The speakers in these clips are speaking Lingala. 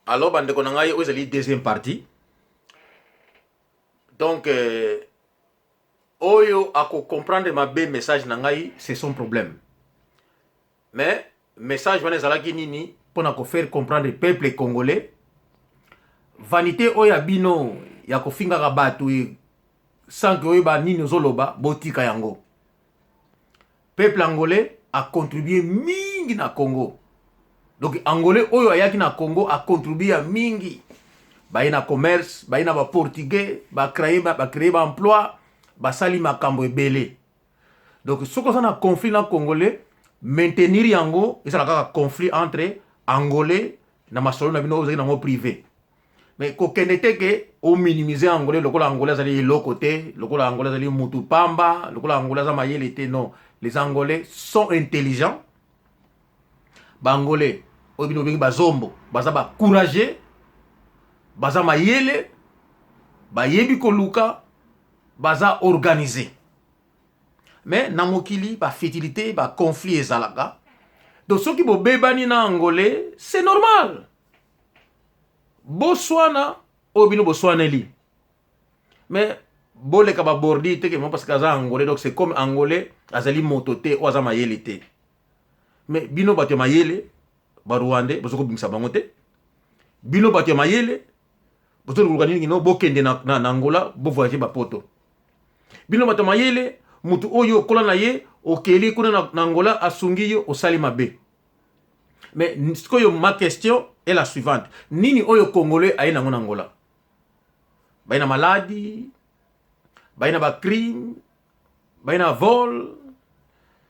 Alors, bande konangai, vous allez deuxième partie. Donc, oyo ako comprendre ma bé message nangai, c'est son problème. Mais message wana ezalaki nini pour na faire comprendre le peuple congolais. Vanité oyo bino ya kofinga bato sans que oyo ba nini ozoloba botika yango. Peuple angolais a contribué mingi na Congo. Donc angolais oyo ayaki na Congo a contribué mingi. Ba na commerce, ba na ba portugais, ba créer ba emploi, ba sali makambo ebele. Donc ce qu'on a conflit na congolais maintenir yango, et ça la conflit entre angolais na masolo na bino ozaki nango privé. Mais ko kenete ke o minimiser angolais lokola angolais azali lokote, lokola angolais azali mutu pamba, lokola angolais azama yelete non. Les angolais sont intelligents. Ba angolais o bino bengi bazombo, baza ba courageux, baza mayele, ba yebi koluka, baza organisé. Mais na mokili ba fertilité, ba conflit ezalaka. Donc ceux qui bo bebani na angolais, c'est normal. Botswana obino Botswana li. Mais boleka ba bordi te que parce que aza angolais, donc c'est comme angolais azali mototé ou azama yelete. Mais bino bato mayele ba rwandais bozoko bimisa bango te. Bino bato mayele bozoko lukanini no bokende na Angola bo voyager ba poto. Bino bato mayele mutu oyo kola na ye okeli kuna na Angola asungi yo osali mabe. Mais ma question est la suivante. Nini oyo congolais aye nango na Angola? Baina maladie, baina ba crime, baina vol.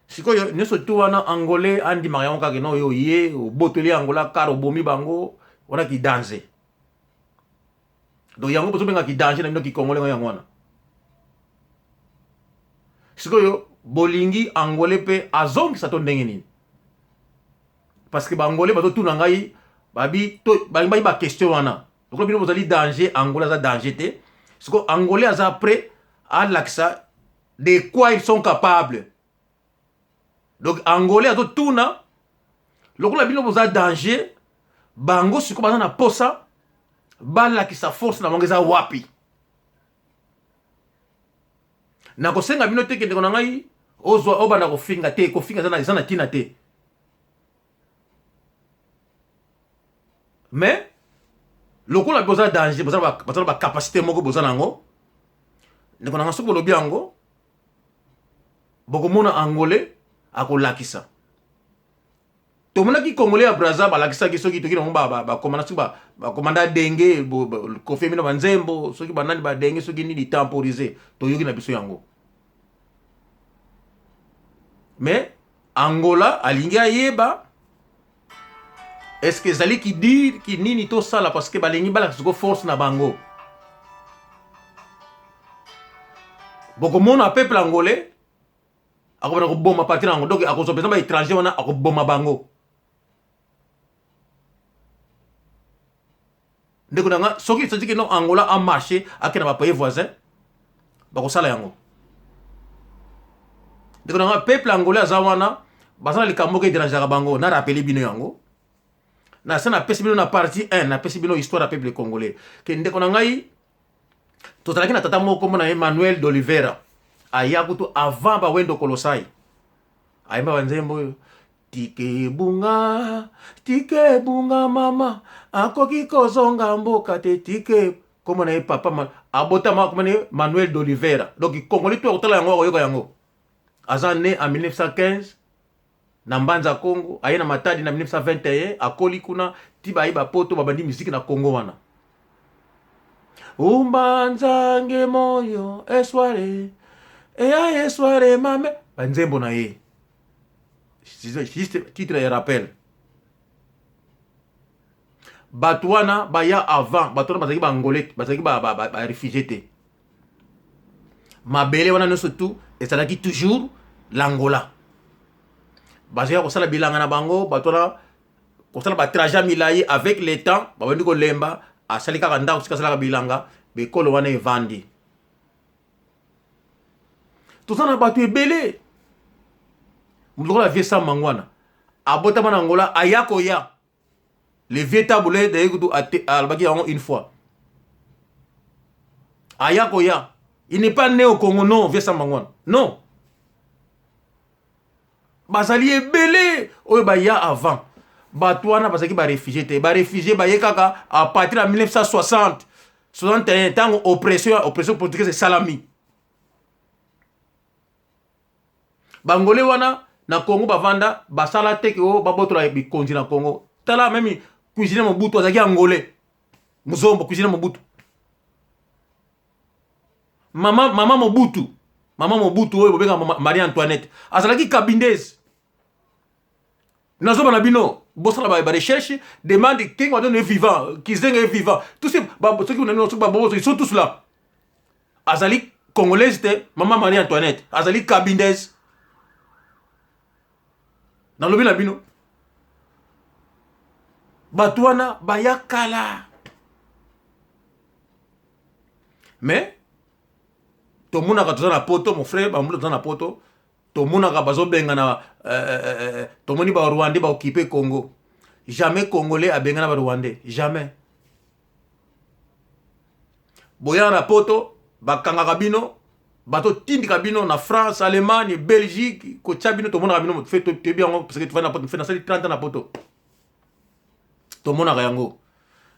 Sikoyo neso tu wana angolais andi marion ka no yo ye o boteli Angola karo bomi bango wana ki danger. Donc yango bozo benga ki danger na bino ki congolais yango wana. Sikoyo bolingi angolais pe azongi sa to ndenge nini? Parce que bangolais bato tuna ngai babi to bayi ba question wana. Donc bino bozali danger angolais za danger te. Siko angolais aza prêt à l'accès de quoi ils sont capables. Donc angolais azo tuna lokola bino boza danger bango siko baza na posa bala ki sa force na mangeza wapi. Na kosenga bino te kende kona ngai ozwa obana kofinga te kofinga za na tina te. Mais lokola boza danger boza ba capacité moko boza nango ndeko na soko lobi yango boko mona angolais akolakisa to mona ki congolais ya Brazza balakisa ki soki toki ba komanda denge kofi mino banzembo soki banani ba denge soki ni temporiser to yoki na biso yango. Mais Angola alingi ayeba est-ce que zali qui dire qui nini to sala parce que balingi bala ko force na bango. Boko mona peuple angolais akobana ko boma partir nango donc akozo pesa ba étranger wana akoboma bango. Ndeko nanga soki tsoki que non Angola a marché akena ba pays voisin bako sala yango. Ndeko nanga peuple angolais azawana bazana likambo ke déranger bango na rappeler bino yango. Na sana pesi bino na partie 1 na pesi bino histoire du peuple congolais ke ndeko na ngai tozalaki na tata moko mona Emmanuel d'Oliveira ayakutu avant ba wendo kolosai ayemba banzembo tike bunga mama akoki kozonga mboka te tike comme na papa abota ma comme Manuel d'Oliveira. Donc congolais to otala yango yoka yango aza né en 1915 na Mbanza Congo aye na Matadi na 1921 akoli kuna tiba iba poto babandi musique na Congo wana umbanzange moyo esware eya esware mame banzembo na ye juste titre ya rappel batwana baya avant batwana bazaki ba angolais bazaki ba réfugié te mabele wana no surtout ezalaki toujours l'Angola. Bazia ko sala bilanga na bango batona ko sala ba trajet milai avec le temps ba wendi ko lemba asali kaka ndako sika sala bilanga be kolo wana evandi to sana batu ebele mudoko la vie sa mangwana abota mana Angola ayako ya le vieux taboulet de Ekutu albaki une fois. Ayakoya. Il n'est pas né au Congo, non, vieux Sambangwan. Non. Bazali ebele oyo baya avant. Batouana bazaki ba réfugié te. Ba réfugié ba yekaka à partir de 1960. 61 tant oppression politique c'est salami. Bangolais wana na Congo bavanda basala teke o babotola bikonzi na Congo. Tala même cuisine Mobutu azaki angolais. Muzombo cuisine Mobutu. Maman Mobutu. Maman Mobutu oyo bobenga Marie Antoinette. Azalaki kabindez. Nazo banabino bosala ba recherche demande qui va donner vivant, qui est vivant. Tous ces ceux qui ils sont tous là. Azali congolaise maman Marie Antoinette. Azali kabindez. Dans le bino. Batouana bayakala. Mais tout le monde a dans la poto, mon frère, dans la poto. Tout le monde a besoin de tout le monde a Rwandais va occuper Congo. Jamais Congolais a besoin de Rwandais. Jamais. Boya na poto, bakanga kabino, bato tindi kabino na France, Allemagne, Belgique, Kochabino, tout le monde a kabino fait bien parce que tu vas na poto, fait na 30 ans na poto. Tout le monde a yango.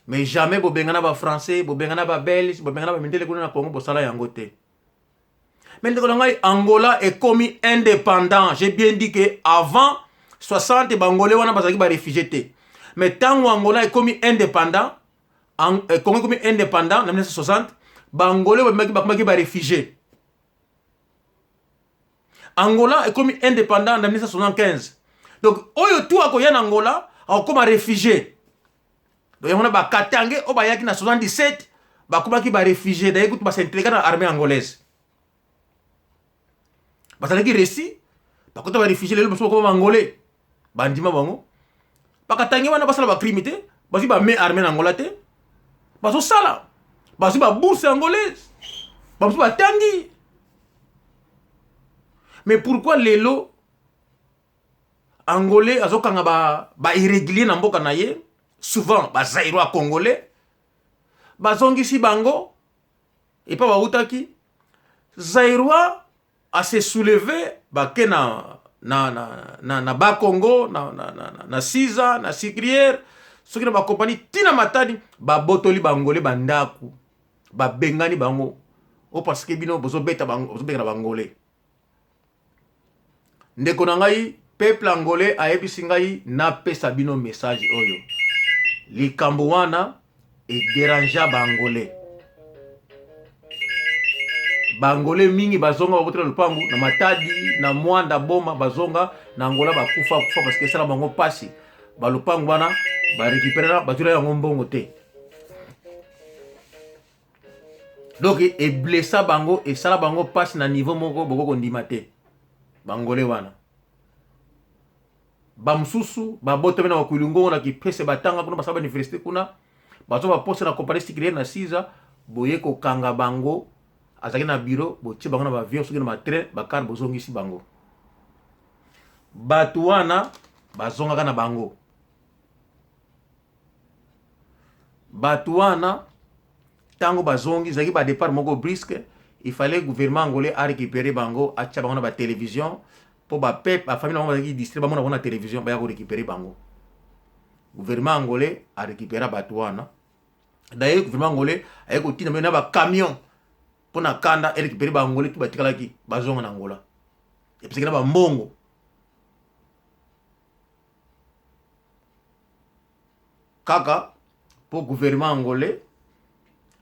Mais jamais bo bengana ba français, bo bengana ba belge, bo bengana ba mindele kuna na Congo bo sala yango te. Mais Angola est commis indépendant. J'ai bien dit que avant 60 Bangolais wana bazaki ba réfugié. Mais tant que Angola est commis indépendant, Congo est commis indépendant en 1960, Bangolais bazaki ba réfugié. Angola est commis indépendant en 1975. Donc oyo tout akoya na Angola a comme réfugié. Donc on a ba Katangé o ba yaki na 77 ba komaki ba réfugié d'ailleurs tout ba s'intégrer dans l'armée angolaise. Bazalaki récit bakota ba réfugié lelo baso ko Angolais bandima bango bakatangi wana basala ba crimité basi ba me armée na Angola te baso sala basi ba bourse angolaise baso ba tangi. Mais pourquoi lelo Angolais azokanga ba irrégulier na mboka na ye souvent ba zaïrois congolais bazongisi bango et pas ba utaki zaïrois à se soulever bake na ba Congo na Siza na Sikrière soki na ba compagnie tina matadi ba botoli bangolais bandaku ba bengani bango o parce que bino bozo beta bango bozo beta bangolais ndeko na ngai peuple angolais a ebisi ngai na pesa bino message oyo likambo wana e dérangea bangolais. Bangolais mingi bazonga babotela lupangu na matadi na mwanda boma bazonga na Angola bakufa parce que ça la bango pasi ba lupangu bana ba récupérer bazula yango mbongo te. Donc e blessa bango et ça la bango pasi na niveau moko boko ndima te. Bangolais wana bamsusu babotela na kulungo na kipese batanga kuna basaba université kuna bazo ba poste na compagnie Sikrière na Siza boye ko kanga bango azaki na bureau botie bango na ba avion soki na ba train bakar bozongisi bango batu wana bazongaka na bango batu wana tango bazongi zaki ba départ moko brisque il fallait gouvernement angolais a récupérer bango atia bango na ba télévision pour ba peuple ba famille bango bazaki distribuer bango na télévision ba ya ko récupérer bango. Gouvernement angolais a récupéré batu wana d'ailleurs gouvernement angolais a ko tina na ba camion pour na kanda et récupérer ba angolais tout batikalaki bazonga na Angola et puis na ba mbongo kaka pour gouvernement angolais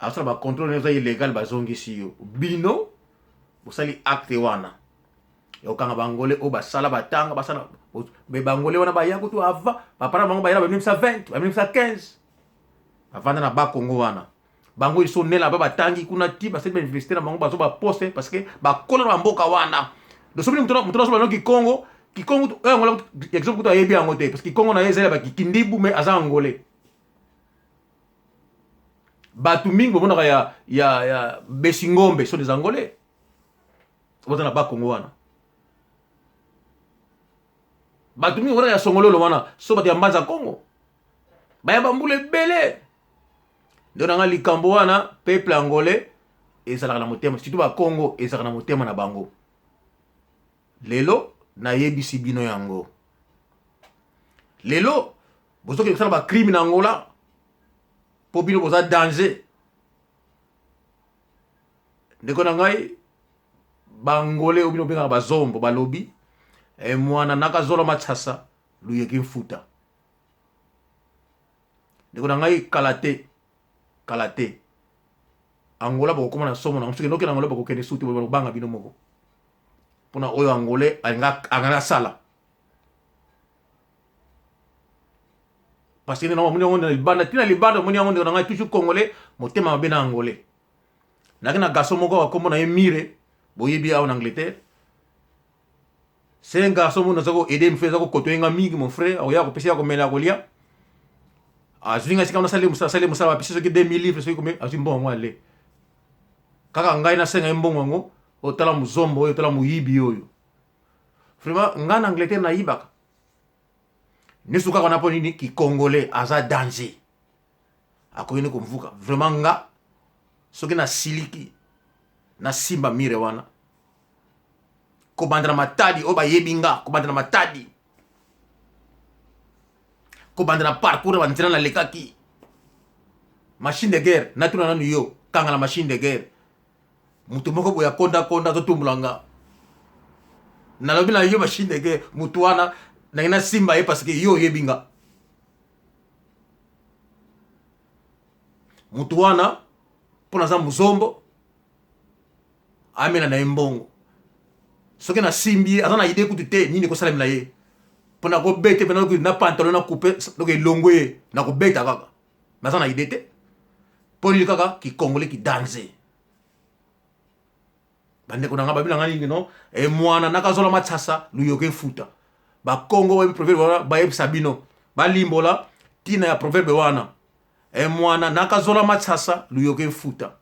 asala ba contrôle illégal bazongi siyo bino bosali acte wana yo kanga bangolais o basala batanga basala mais bangolais wana ba yango tout avant ba para bango ba yala ba 1920 ba 1915 avant na ba Congo wana bango ils sont nés là-bas batangi kuna ti ba cette université na bango bazo ba poste parce que ba kola ba mboka wana de somi mutona so ba no Kikongo ngola exemple kuto yebi yango te parce que Kikongo na yezela ba kindibu mais aza angolais batu mingi bomona ya Besingombe sont des angolais bota na ba Congo wana batu mingi wana ya Songololo wana so batu ya Mbanza Congo baya bambula ebele ndo nanga likambo wana peuple angolais ezalaka na motema surtout bakongo ezalaka na motema na bango lelo nayebisi bino yango lelo bozoki kosala bacrime na Angola mpo bino boza danger ndeko na ngai bangolais obino bengaka bazombo balobi mwana nakazola matshasa luyeki mfuta ndeko na ngai kala te Angola bakokoma na somo na soki noki na Angola bakokende suti banga bino moko mpona oyo angolais angana sala parce que non moni on libanda tina libanda moni on ndeko na ngai toujours congolais motema mabe na angolais naki na garçon moko akombo na ye mire boyebi awa na Angleterre c'est un garçon mo nazako aider me faire kotoyenga mingi mon frère oya kopesa ya komela kolia azuinga sika na sale musala ba pisa soki 2000 livres soki komé azimbo ngwale kaka ngai na senga mbongo ngo otala muzombo oyo otala muyibi oyo vraiment nga na Angleterre na yibaka nesuka kona poni ni ki congolais aza danger akoyini kumvuka vraiment nga soki na siliki na simba mire wana kobandana matadi oba yebinga kobandana matadi kobandana parcours banzira na lekaki machine de guerre natuna nanu yo kanga la machine de guerre mutu moko boya konda totumbulanga nalobi na yo machine de guerre mutu wana na simba ye parce que yo yebinga mutu wana pona za muzombo amena na mbongo soki na simbi aza na idée kutu te nini kosala na ye pona ko bete pena ko na pantalon na couper donc elongo ye na ko beta kaka mais aza na idée te poni kaka ki congolais ki danser bande ko nanga babila ngani no e mwana nakazola matshasa luyoke futa ba Congo we proverbe wana ba sabino ba limbola tina ya proverbe wana e mwana nakazola matshasa luyoke futa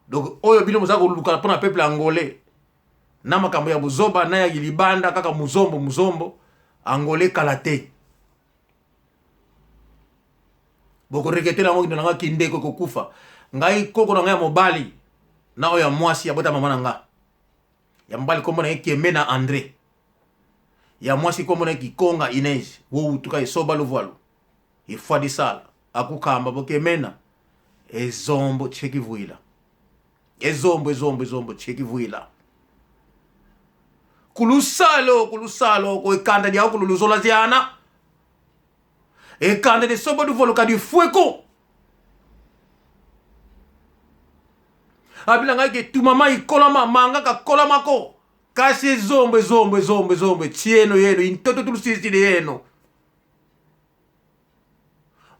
donc oyo bino mozako luka pona peuple angolais na makambo ya buzoba na ya libanda kaka muzombo angolais kalate boko reketela ngo ndanga kindeko kokufa ngai koko na ngai mobali na oya mwasi ya bota mama nanga ya mbali kombo na Kemena André ya mwasi kombo na Kikonga Inez wo utuka isoba lovalo ifadi sala akukamba bokemena ezombo chekivuila ezombo chekivuila kulusalo ko ekanda dia kululuzola ziana ekanda de soba lovalo kadi fueko abila ngai ke tumama ikolama manga ka kolama ko kasi zombe tieno yeno intoto tulusisi de yeno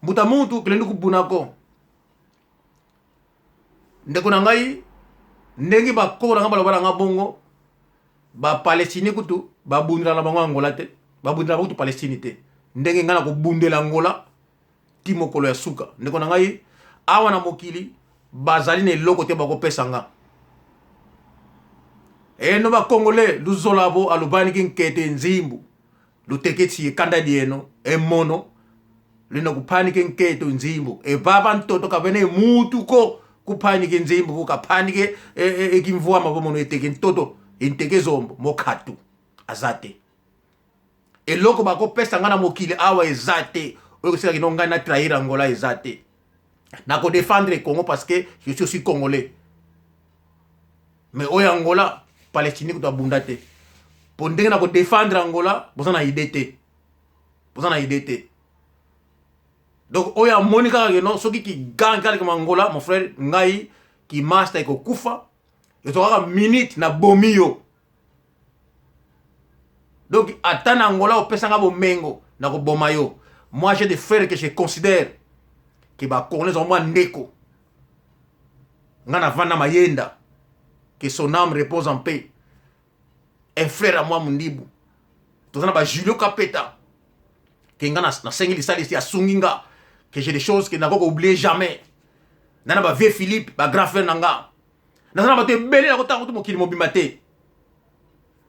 mbuta muntu kelendu kubunako ndeko na ngai ndenge bakoko nga balobala nga bongo ba Palestine kutu babundela na bango Angola te babundela kutu Palestine te ndenge ngana ko bundela Angola timokolo ya suka ndeko na ngai awa na mokili bazali ne loko te bako pesanga no ba congolais luzolabo alubani kinkete nzimbu luteketi kanda dieno mono lino kupanike nketo nzimbu baba ntoto kabene mutu ko kupanike nzimbu kupanike ekimvua mabomono eteke ntoto inteke zombo mokatu azate eloko bako pesanga na mokili awa ezate oyo sika kinonga na trahir Angola ezate na ko défendre Congo parce que je suis aussi congolais mais oyo Angola Palestine ko tabunda te po ndenge na ko défendre Angola bozana idée te donc oyo monika ke non soki ki gang kale comme Angola mon frère ngai ki master ko kufa et to minute na bomio donc atana Angola o pesanga bo mengo na ko bomayo moi j'ai des frères que je considère que ba congolais au moins ndeko ngana vana mayenda que son âme repose en paix un frère à moi mundibu tozana ba Julio Kapeta que ngana na sengeli salisi ya sunginga que j'ai des choses que n'a pas oublié jamais nana ba vieux Philippe ba grand frère nanga nana ba te belé na kota ko mokili mobimate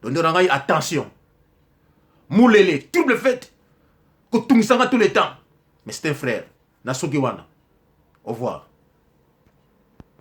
donc ngai attention moulele triple fête ko tungisanga tout le temps mais c'est un frère. Nasuki wana. Au revoir.